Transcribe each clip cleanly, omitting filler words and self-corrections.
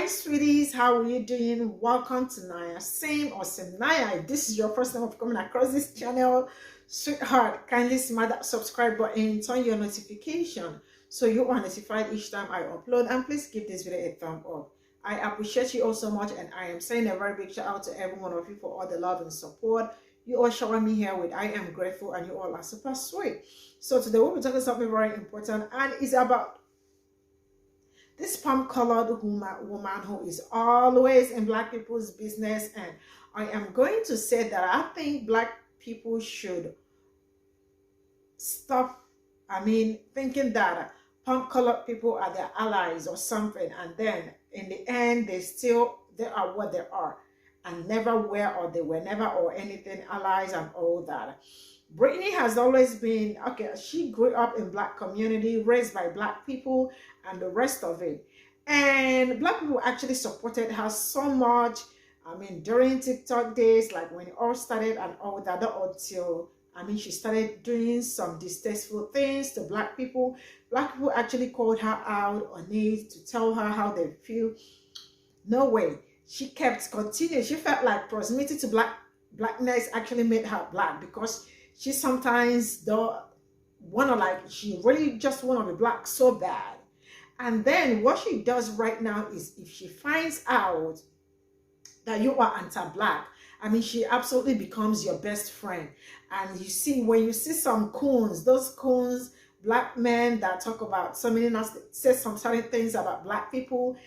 Hi sweeties, how are you doing? Welcome to Naya Cimnanya. If this is your first time of coming across this channel, sweetheart, kindly smash that subscribe button, turn your notification so you are notified each time I upload, and please give this video a thumb up. I appreciate you all so much, and I am saying a very big shout out to every one of you for all the love and support you all showing me here with. I am grateful, and you all are super sweet. So today we'll be talking something very important, and it's about this palm-colored woman who is always in black people's business. And I am going to say that I think black people should stop thinking that palm-colored people are their allies or something, and then in the end they are what they are, and never were, or they were never or anything allies and all that. Brittany has always been, okay, she grew up in black community, raised by black people and the rest of it. And black people actually supported her so much. During TikTok days, like when it all started and all that, until, she started doing some distasteful things to black people. Black people actually called her out on it to tell her how they feel. No way. She kept continuing. She felt like proximity to blackness actually made her black, because she sometimes she really just want to be black so bad. And then what she does right now is, if she finds out that you are anti-black, she absolutely becomes your best friend. And you see, when you see some coons, those coons, black men that talk about say some certain things about black people,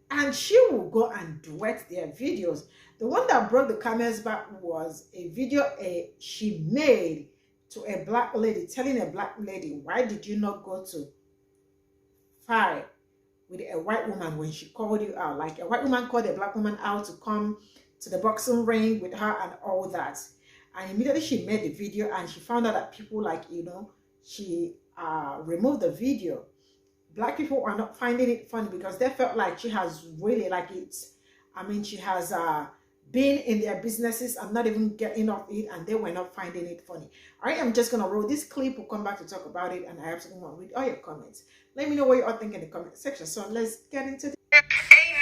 and she will go and duet their videos. The one that broke the camel's back was a video she made to a black lady, telling a black lady, why did you not go to fight with a white woman when she called you out? Like, a white woman called a black woman out to come to the boxing ring with her and all that. And immediately she made the video, and she found out that people she removed the video. Black people are not finding it funny, because they felt like she has really she has been in their businesses and not even getting off it, and they were not finding it funny. I am just gonna roll this clip. We'll come back to talk about it, and I absolutely want to read all your comments. Let me know what you all think in the comment section. So let's get into it. Ain't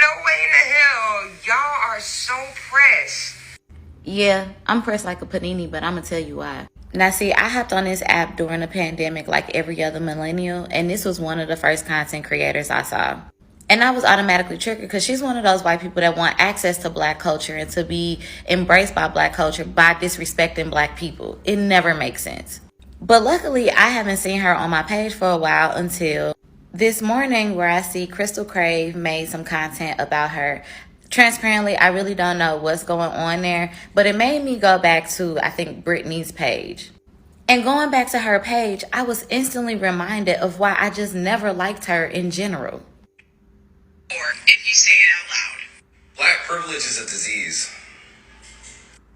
no way in the hell y'all are so pressed. Yeah, I'm pressed like a panini, but I'm gonna tell you why. Now see, I hopped on this app during the pandemic like every other millennial, and this was one of the first content creators I saw. And I was automatically triggered, because she's one of those white people that want access to black culture and to be embraced by black culture by disrespecting black people. It never makes sense. But luckily, I haven't seen her on my page for a while until this morning, where I see Crystal Crave made some content about her. Transparently, I really don't know what's going on there, but it made me go back to, I think, Brittany's page. And going back to her page, I was instantly reminded of why I just never liked her in general. Or if you say it out loud. Black privilege is a disease.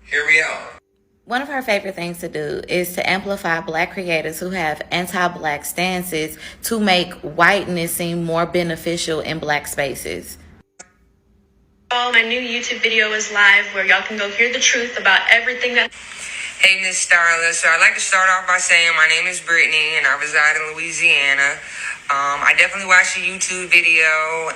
Hear me out. One of her favorite things to do is to amplify black creators who have anti-black stances to make whiteness seem more beneficial in black spaces. My new YouTube video is live, where y'all can go hear the truth about everything that... Hey, Miss Starla. So I'd like to start off by saying my name is Brittany, and I reside in Louisiana. I definitely watched your YouTube video.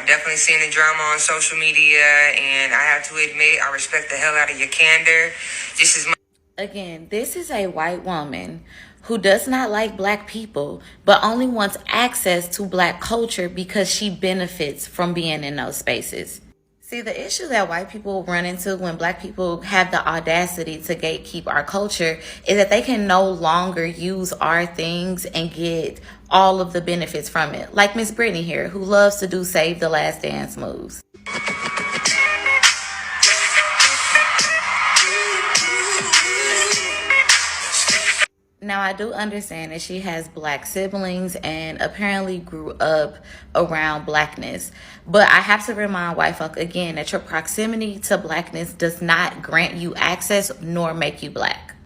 Definitely seen the drama on social media, and I have to admit, I respect the hell out of your candor. This is Again, this is a white woman who does not like black people, but only wants access to black culture because she benefits from being in those spaces. See, the issue that white people run into when black people have the audacity to gatekeep our culture is that they can no longer use our things and get all of the benefits from it. Like Miss Brittany here, who loves to do Save the Last Dance moves. Now, I do understand that she has black siblings and apparently grew up around blackness. But I have to remind white folk again that your proximity to blackness does not grant you access nor make you black.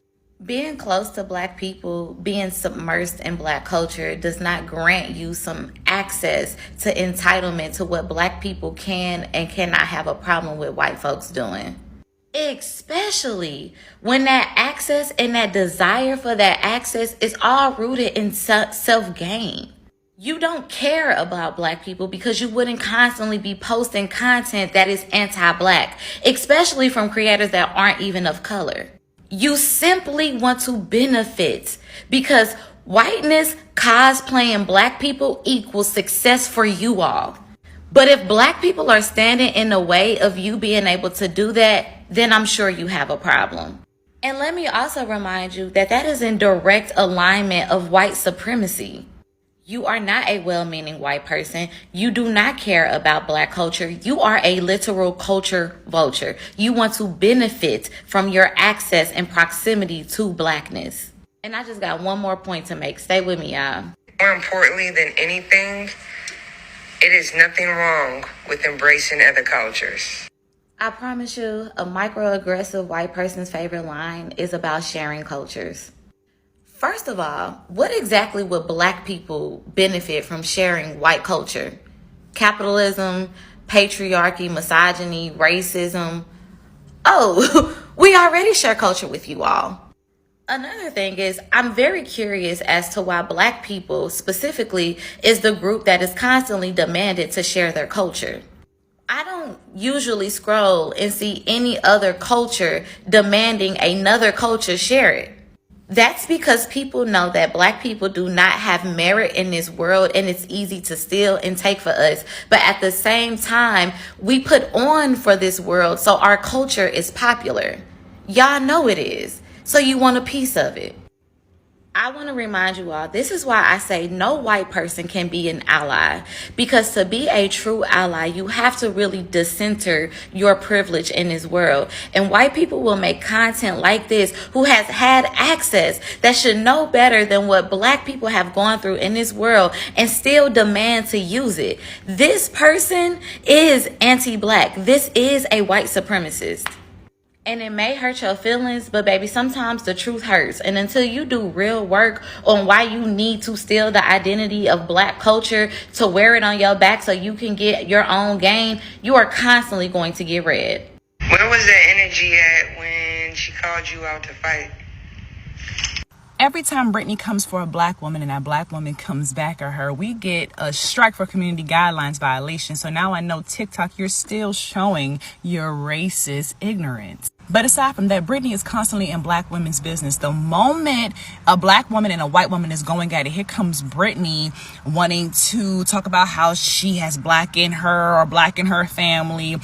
Being close to black people, being submersed in black culture does not grant you some access to entitlement to what black people can and cannot have a problem with white folks doing. Especially when that access and that desire for that access is all rooted in self-gain. You don't care about black people because you wouldn't constantly be posting content that is anti-black, especially from creators that aren't even of color. You simply want to benefit because whiteness cosplaying black people equals success for you all. But if black people are standing in the way of you being able to do that, then I'm sure you have a problem. And let me also remind you that that is in direct alignment of white supremacy. You are not a well-meaning white person. You do not care about black culture. You are a literal culture vulture. You want to benefit from your access and proximity to blackness. And I just got one more point to make. Stay with me, y'all. More importantly than anything, it is nothing wrong with embracing other cultures. I promise you, a microaggressive white person's favorite line is about sharing cultures. First of all, what exactly would black people benefit from sharing white culture? Capitalism, patriarchy, misogyny, racism. Oh, we already share culture with you all. Another thing is, I'm very curious as to why black people specifically is the group that is constantly demanded to share their culture. I don't usually scroll and see any other culture demanding another culture share it. That's because people know that black people do not have merit in this world and it's easy to steal and take for us. But at the same time, we put on for this world so our culture is popular. Y'all know it is. So you want a piece of it. I want to remind you all, this is why I say no white person can be an ally. Because to be a true ally, you have to really decenter your privilege in this world. And white people will make content like this who has had access that should know better than what black people have gone through in this world and still demand to use it. This person is anti-black. This is a white supremacist. And it may hurt your feelings, but baby, sometimes the truth hurts. And until you do real work on why you need to steal the identity of black culture to wear it on your back so you can get your own gain, you are constantly going to get red. Where was that energy at when she called you out to fight? Every time Brittany comes for a black woman and that black woman comes back at her, we get a strike for community guidelines violation. So now I know TikTok, you're still showing your racist ignorance. But aside from that, Brittany is constantly in black women's business. The moment a black woman and a white woman is going at it, here comes Brittany wanting to talk about how she has black in her or black in her family.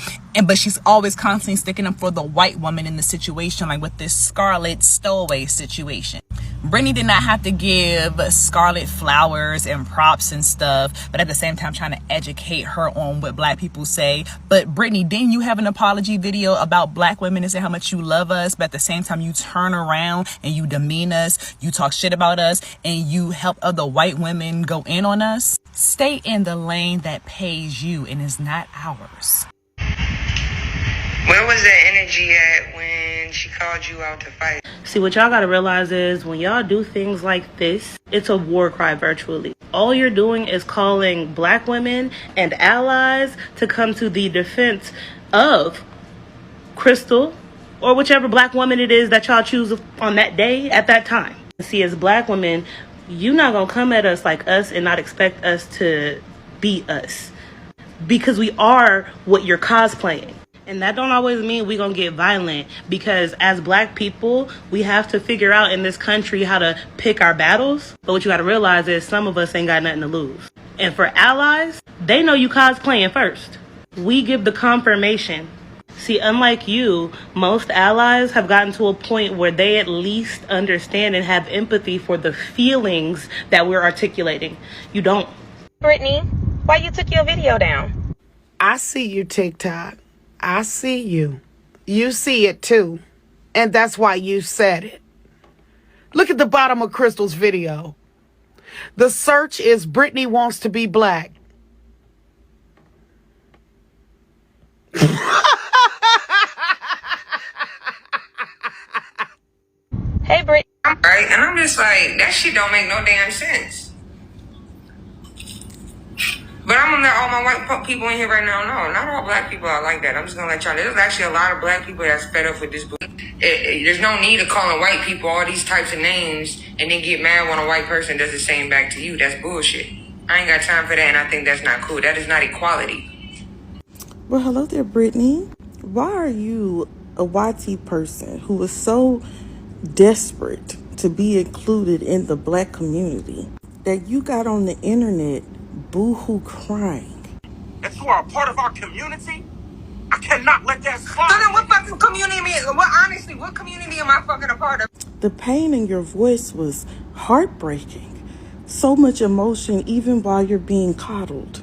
But she's always constantly sticking up for the white woman in the situation, like with this Scarlett Stowaway situation. Brittany did not have to give Scarlett flowers and props and stuff, but at the same time trying to educate her on what black people say. But Brittany, didn't you have an apology video about black women and say how much you love us, but at the same time you turn around and you demean us, you talk shit about us, and you help other white women go in on us? Stay in the lane that pays you and is not ours. Where was that energy at when she called you out to fight? See, what y'all gotta realize is when y'all do things like this, it's a war cry virtually. All you're doing is calling black women and allies to come to the defense of Crystal or whichever black woman it is that y'all choose on that day at that time. See, as black women, you're not gonna come at us like us and not expect us to be us. Because we are what you're cosplaying. And that don't always mean we're going to get violent, because as black people, we have to figure out in this country how to pick our battles. But what you got to realize is some of us ain't got nothing to lose. And for allies, they know you cosplaying first. We give the confirmation. See, unlike you, most allies have gotten to a point where they at least understand and have empathy for the feelings that we're articulating. You don't. Brittany, why you took your video down? I see you, TikTok. I see you. You see it too. And that's why you said it. Look at the bottom of Crystal's video. The search is Brittany wants to be black. Hey, Brittany. Right? And I'm just like, that shit don't make no damn sense. But I'm gonna let all my white people in here right now know, not all black people are like that. I'm just gonna let y'all know. There's actually a lot of black people that's fed up with this book. There's no need of calling white people all these types of names and then get mad when a white person does the same back to you. That's bullshit. I ain't got time for that, and I think that's not cool. That is not equality. Well, hello there, Brittany. Why are you a YT person who is so desperate to be included in the black community that you got on the internet boo-hoo crying? If you are a part of our community, I cannot let that slide. So then what fucking community honestly, what community am I fucking a part of? The pain in your voice was heartbreaking. So much emotion even while you're being coddled.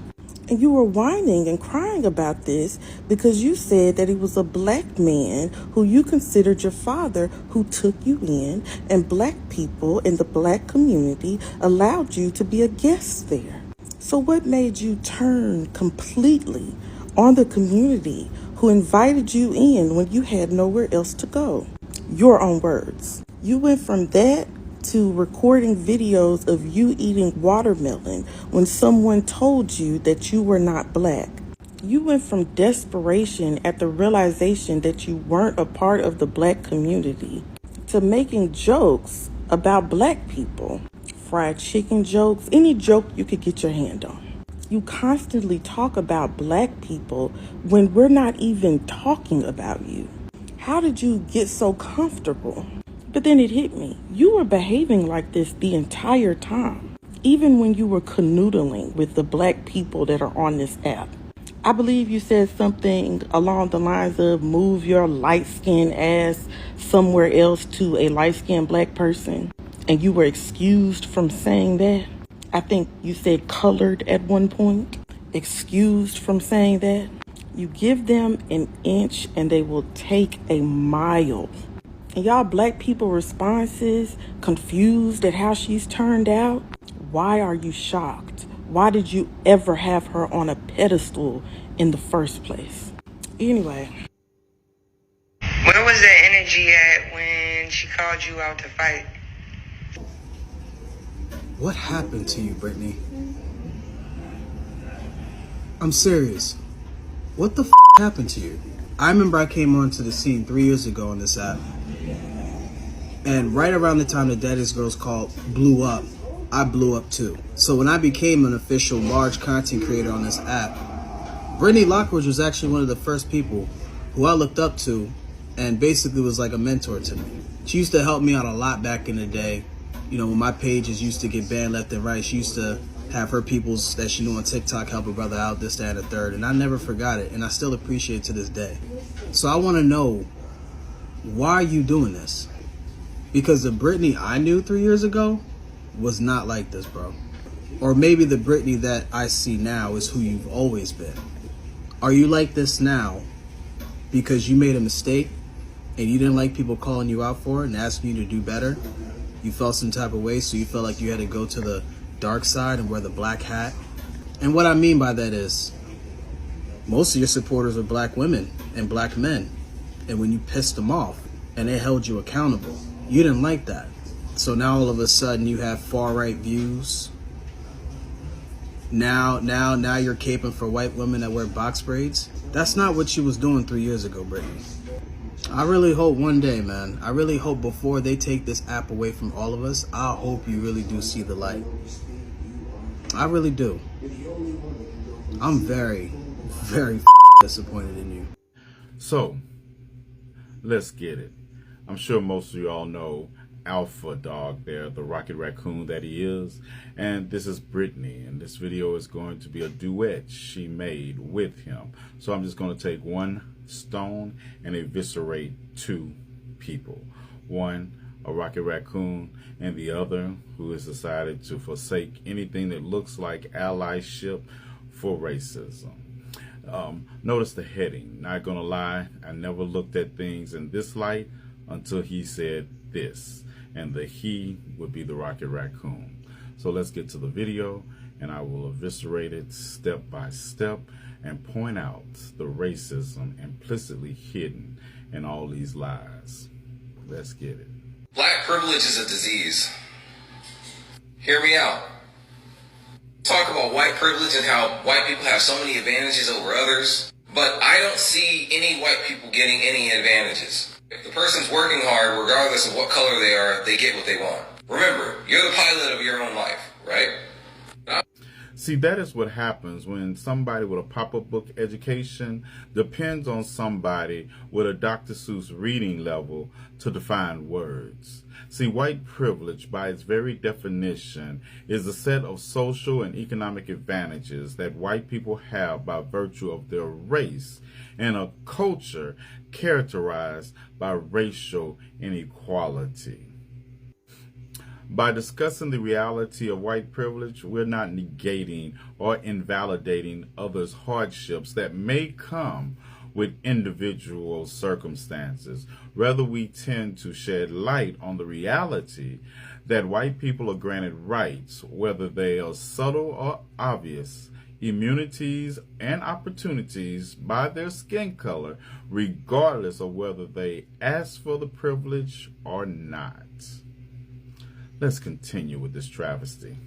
And you were whining and crying about this because you said that he was a black man who you considered your father, who took you in, and black people in the black community allowed you to be a guest there. So what made you turn completely on the community who invited you in when you had nowhere else to go? Your own words. You went from that to recording videos of you eating watermelon when someone told you that you were not black. You went from desperation at the realization that you weren't a part of the black community to making jokes about black people. Fried chicken jokes, any joke you could get your hand on. You constantly talk about black people when we're not even talking about you. How did you get so comfortable? But then it hit me. You were behaving like this the entire time, even when you were canoodling with the black people that are on this app. I believe you said something along the lines of move your light-skinned ass somewhere else to a light-skinned black person, and you were excused from saying that. I think you said colored at one point, excused from saying that. You give them an inch and they will take a mile. And y'all black people responses, confused at how she's turned out. Why are you shocked? Why did you ever have her on a pedestal in the first place? Anyway. Where was that energy at when she called you out to fight? What happened to you, Brittany? I'm serious. What the happened to you? I remember I came onto the scene 3 years ago on this app. And right around the time the Daddy's Girls Call blew up, I blew up too. So when I became an official large content creator on this app, Brittany Lockridge was actually one of the first people who I looked up to and basically was like a mentor to me. She used to help me out a lot back in the day. You know, when my pages used to get banned left and right, she used to have her peoples that she knew on TikTok help her brother out, this, that, and the third. And I never forgot it, and I still appreciate it to this day. So I want to know, why are you doing this? Because the Brittany I knew 3 years ago was not like this, bro. Or maybe the Brittany that I see now is who you've always been. Are you like this now because you made a mistake and you didn't like people calling you out for it and asking you to do better? You felt some type of way, so you felt like you had to go to the dark side and wear the black hat? And what I mean by that is, most of your supporters are black women and black men. And when you pissed them off and they held you accountable, you didn't like that. So now all of a sudden you have far-right views. Now you're caping for white women that wear box braids. That's not what you was doing 3 years ago, Brittany. I really hope one day, man, I really hope before they take this app away from all of us, I hope you really do see the light. I really do. I'm very, very disappointed in you. So, let's get it. I'm sure most of you all know Alpha Dog there, the Rocket Raccoon that he is. And this is Brittany, and this video is going to be a duet she made with him. So I'm just going to take one stone and eviscerate two people. One, a Rocket Raccoon, and the other who has decided to forsake anything that looks like allyship for racism. Notice the heading. Not gonna lie, I never looked at things in this light until he said this, and the he would be the Rocket Raccoon. So let's get to the video, and I will eviscerate it step by step and point out the racism implicitly hidden in all these lies. Let's get it. Black privilege is a disease. Hear me out. Talk about white privilege and how white people have so many advantages over others, but I don't see any white people getting any advantages. If the person's working hard, regardless of what color they are, they get what they want. Remember, you're the pilot of your own life, right? See, that is what happens when somebody with a pop-up book education depends on somebody with a Dr. Seuss reading level to define words. See, white privilege, by its very definition, is a set of social and economic advantages that white people have by virtue of their race in a culture characterized by racial inequality. By discussing the reality of white privilege, we're not negating or invalidating others' hardships that may come with individual circumstances. Rather, we tend to shed light on the reality that white people are granted rights, whether they are subtle or obvious, immunities and opportunities by their skin color, regardless of whether they ask for the privilege or not. Let's continue with this travesty.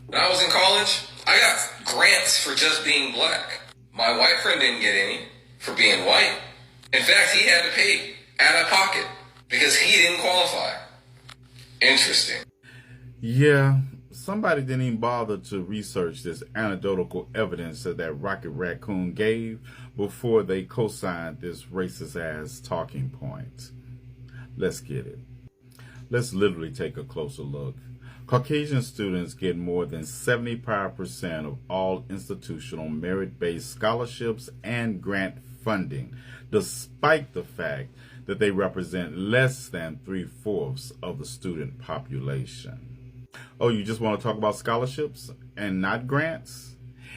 When I was in college, I got grants for just being black. My white friend didn't get any for being white. In fact, he had to pay out of pocket because he didn't qualify. Interesting. Yeah, somebody didn't even bother to research this anecdotal evidence that Rocket Raccoon gave before they co-signed this racist ass talking point. Let's get it. Let's literally take a closer look. Caucasian students get more than 75% of all institutional merit-based scholarships and grant funding, despite the fact that they represent less than 3/4 of the student population. Oh, you just want to talk about scholarships and not grants?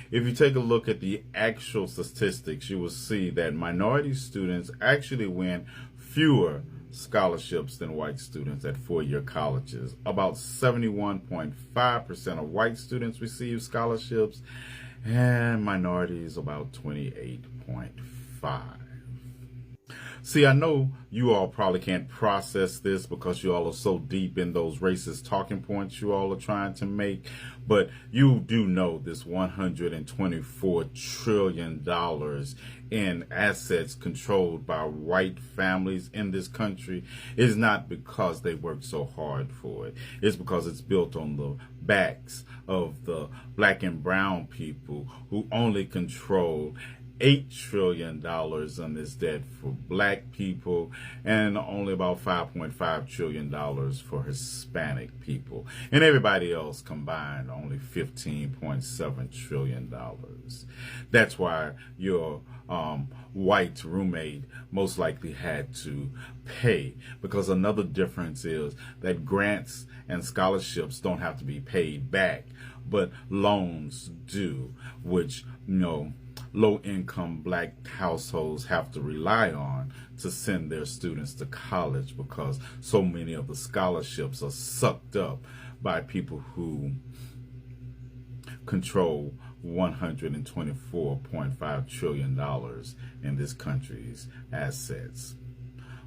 If you take a look at the actual statistics, you will see that minority students actually win fewer scholarships than white students at four-year colleges. About 71.5% of white students receive scholarships, and minorities about 28.5%. See, I know you all probably can't process this because you all are so deep in those racist talking points you all are trying to make, but you do know this $124 trillion in assets controlled by white families in this country is not because they worked so hard for it. It's because it's built on the backs of the black and brown people who only control $8 trillion on this debt for black people and only about $5.5 trillion for Hispanic people. And everybody else combined, only $15.7 trillion. That's why your white roommate most likely had to pay, because another difference is that grants and scholarships don't have to be paid back, but loans do, which, low-income black households have to rely on to send their students to college, because so many of the scholarships are sucked up by people who control $124.5 trillion in this country's assets.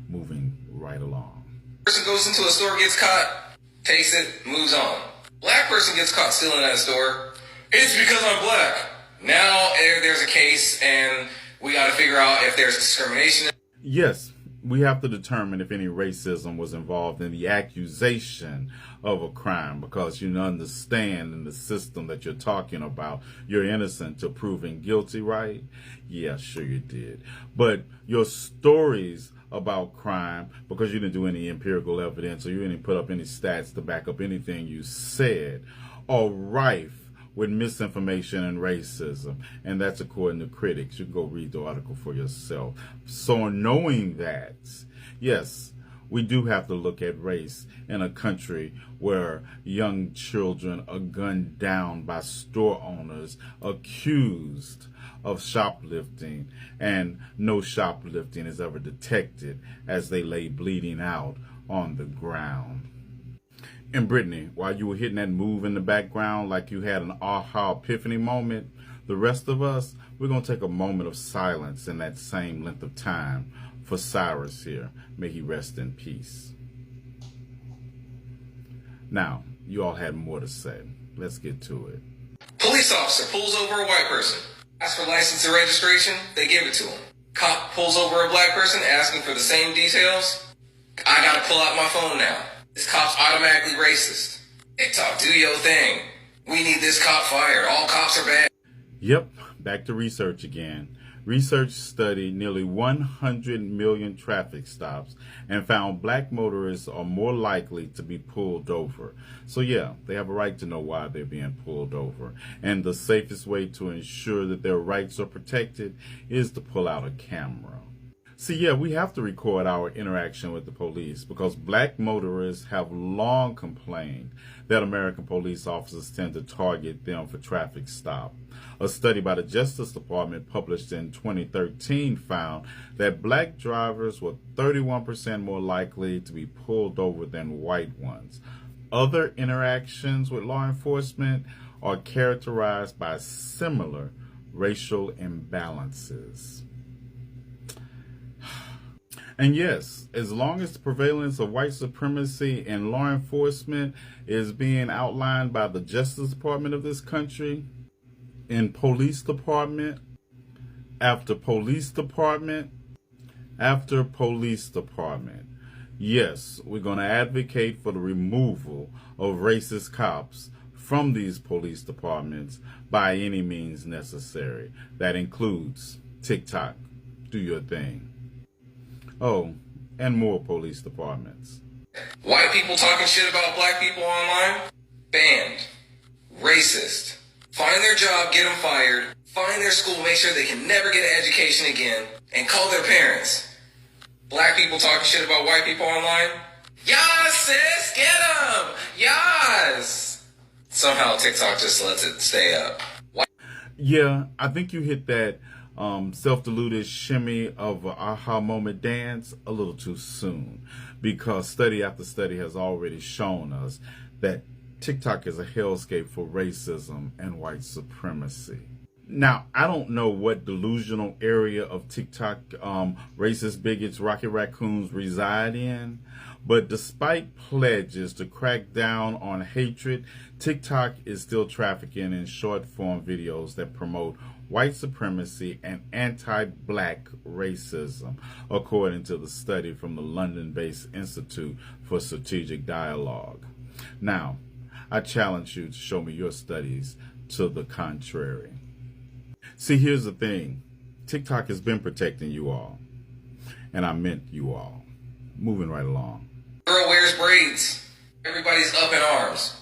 Moving right along. Person goes into a store, gets caught, takes it, moves on. Black person gets caught stealing at a store. It's because I'm black. Now there's a case, and we got to figure out if there's discrimination. Yes, we have to determine if any racism was involved in the accusation of a crime, because you understand in the system that you're talking about, you're innocent till proven guilty, right? Yeah, sure you did. But your stories about crime, because you didn't do any empirical evidence or you didn't put up any stats to back up anything you said, are rife with misinformation and racism, and that's according to critics. You can go read the article for yourself. So knowing that, yes, we do have to look at race in a country where young children are gunned down by store owners accused of shoplifting, and no shoplifting is ever detected as they lay bleeding out on the ground. And Brittany, while you were hitting that move in the background like you had an aha epiphany moment, the rest of us, we're going to take a moment of silence in that same length of time for Cyrus here. May he rest in peace. Now, you all had more to say. Let's get to it. Police officer pulls over a white person. Asks for license and registration, they give it to him. Cop pulls over a black person asking for the same details. I gotta pull out my phone now. This cop's automatically racist. TikTok, do your thing. We need this cop fired. All cops are bad. Yep, back to research again. Research studied nearly 100 million traffic stops and found black motorists are more likely to be pulled over. So yeah, they have a right to know why they're being pulled over. And the safest way to ensure that their rights are protected is to pull out a camera. See, yeah, we have to record our interaction with the police because black motorists have long complained that American police officers tend to target them for traffic stop. A study by the Justice Department published in 2013 found that black drivers were 31% more likely to be pulled over than white ones. Other interactions with law enforcement are characterized by similar racial imbalances. And yes, as long as the prevalence of white supremacy in law enforcement is being outlined by the Justice Department of this country, in police department after police department after police department, yes, we're going to advocate for the removal of racist cops from these police departments by any means necessary. That includes TikTok, do your thing. Oh, and more police departments. White people talking shit about black people online? Banned. Racist. Find their job, get them fired. Find their school, make sure they can never get an education again. And call their parents. Black people talking shit about white people online? Yas, sis, get them! Yas! Somehow TikTok just lets it stay up. Yeah, I think you hit that self-deluded shimmy of an aha moment dance a little too soon, because study after study has already shown us that TikTok is a hellscape for racism and white supremacy. Now, I don't know what delusional area of TikTok racist bigots, rocket raccoons reside in, but despite pledges to crack down on hatred, TikTok is still trafficking in short-form videos that promote white supremacy and anti-black racism, according to the study from the London-based Institute for Strategic Dialogue. Now, I challenge you to show me your studies to the contrary. See, here's the thing. TikTok has been protecting you all. And I meant you all. Moving right along. Girl wears braids. Everybody's up in arms.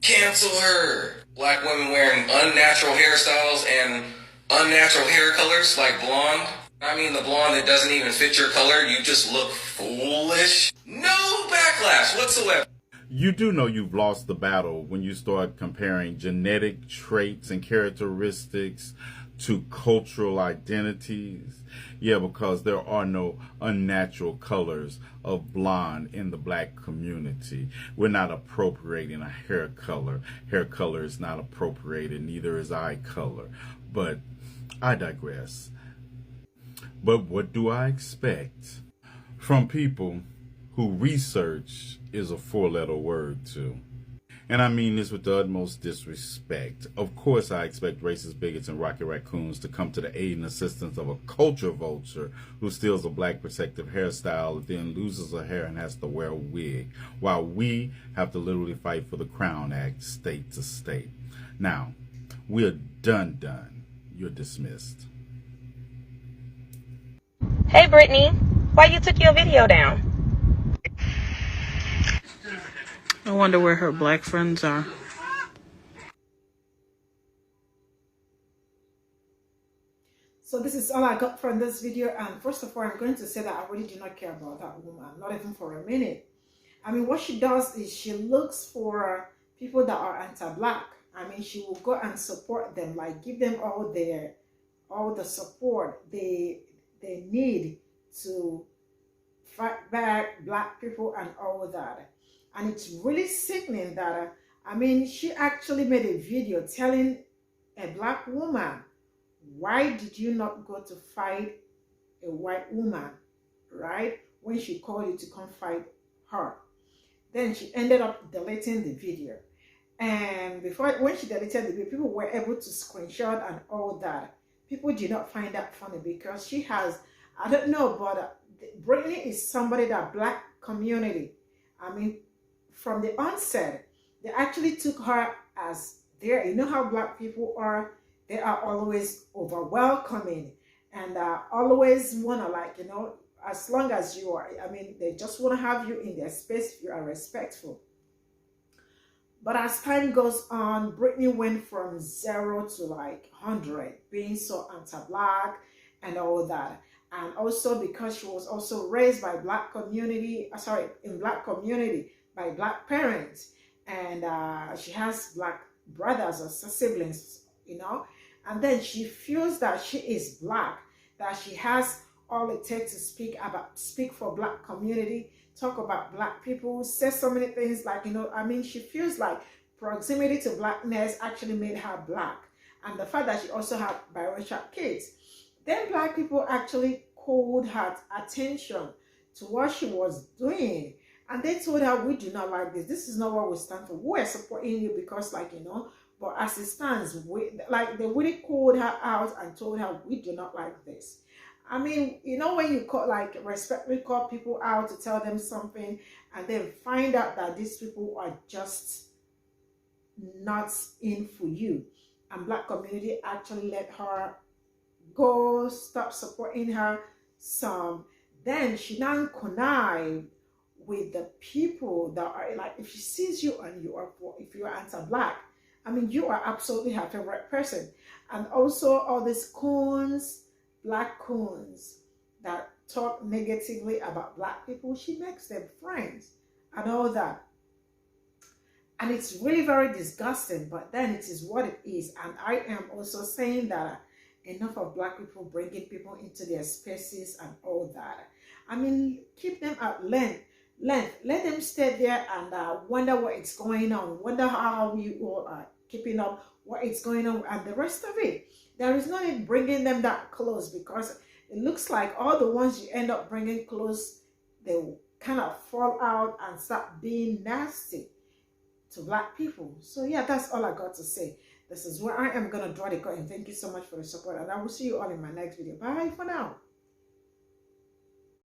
Cancel her. Black women wearing unnatural hairstyles and unnatural hair colors like blonde. I mean the blonde that doesn't even fit your color. You just look foolish. No backlash whatsoever. You do know you've lost the battle when you start comparing genetic traits and characteristics to cultural identities. Yeah, because there are no unnatural colors of blonde in the black community. We're not appropriating a hair color. Hair color is not appropriated, neither is eye color. But I digress. But what do I expect from people who research is a four-letter word to? And I mean this with the utmost disrespect. Of course I expect racist bigots and rocket raccoons to come to the aid and assistance of a culture vulture who steals a black protective hairstyle and then loses her hair and has to wear a wig, while we have to literally fight for the Crown Act state to state. Now, we're done. You're dismissed. Hey Brittany, why you took your video down? I wonder where her black friends are. So this is all I got from this video. And first of all, I'm going to say that I really do not care about that woman, not even for a minute. I mean, what she does is she looks for people that are anti-black. I mean, she will go and support them, like give them all the support they need to fight back black people and all that. And it's really sickening that, I mean, she actually made a video telling a black woman, why did you not go to fight a white woman, right? When she called you to come fight her. Then she ended up deleting the video. And when she deleted the video, people were able to screenshot and all that. People did not find that funny because she has, I don't know, but Brittany is somebody that black community, I mean, from the onset, they actually took her as there, you know how black people are, they are always over welcoming and always want to, like, you know, as long as you are, I mean, they just want to have you in their space if you are respectful. But as time goes on, Brittany went from 0 to like 100, being so anti-black and all that. And also because she was also raised by black community, in black community by black parents. And she has black brothers or siblings, you know. And then she feels that she is black, that she has all it takes to speak for black community, talk about black people, say so many things, like, you know, I mean, she feels like proximity to blackness actually made her black. And the fact that she also had biracial kids. Then black people actually called her attention to what she was doing. And they told her, we do not like this. This is not what we stand for. We're supporting you because, like, you know, but as it stands, they really called her out and told her, we do not like this. I mean, you know, when you respectfully call people out to tell them something and then find out that these people are just not in for you. And black community actually let her go, stop supporting her some. Then she now connive with the people that are like, if she sees you and if you are anti-black, I mean, you are absolutely her favorite person. And also all these coons, black coons that talk negatively about black people, she makes them friends and all that. And it's really very disgusting, but then it is what it is. And I am also saying that enough of black people bringing people into their spaces and all that. I mean, keep them at length. Let them stay there and wonder what is going on, wonder how you all are keeping up, what is going on, and the rest of it. There is no need bringing them that close, because it looks like all the ones you end up bringing close, they will kind of fall out and start being nasty to black people. So yeah, that's all I got to say. This is where I am going to draw the curtain. Thank you so much for the support, and I will see you all in my next video. Bye for now.